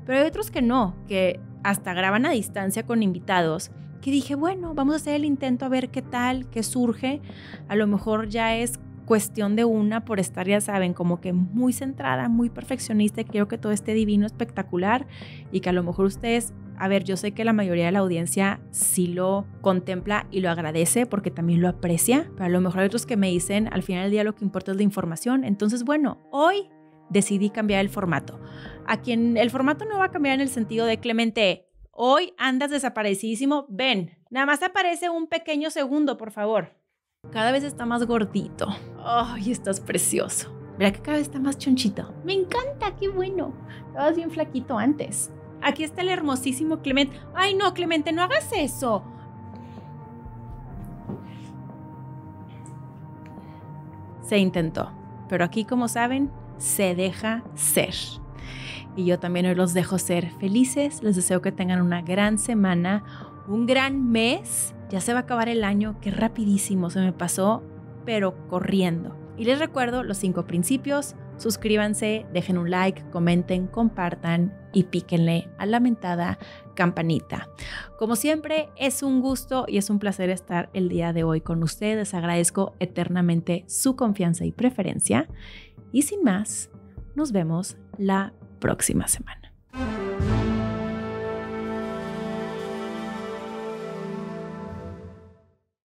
[SPEAKER 2] Pero hay otros que no, que hasta graban a distancia con invitados, que dije, bueno, vamos a hacer el intento a ver qué tal, qué surge. A lo mejor ya es cuestión de una por estar, ya saben, como que muy centrada, muy perfeccionista, y quiero que todo esté divino, espectacular, y que a lo mejor ustedes, a ver, yo sé que la mayoría de la audiencia sí lo contempla y lo agradece porque también lo aprecia, pero a lo mejor hay otros que me dicen, al final del día lo que importa es la información. Entonces, bueno, hoy decidí cambiar el formato. A quien el formato no va a cambiar en el sentido de, Clemente, hoy andas desaparecidísimo, ven, nada más aparece un pequeño segundo, por favor. Cada vez está más gordito. Ay, estás precioso. Mira que cada vez está más chonchito. Me encanta, qué bueno. Estabas bien flaquito antes. Aquí está el hermosísimo Clemente. Ay, no, Clemente, no hagas eso. Se intentó, pero aquí, como saben, se deja ser. Y yo también hoy los dejo ser felices. Les deseo que tengan una gran semana, un gran mes. Ya se va a acabar el año, qué rapidísimo se me pasó, pero corriendo. Y les recuerdo los 5 principios. Suscríbanse, dejen un like, comenten, compartan y píquenle a la mentada campanita. Como siempre, es un gusto y es un placer estar el día de hoy con ustedes. Agradezco eternamente su confianza y preferencia. Y sin más, nos vemos la próxima semana.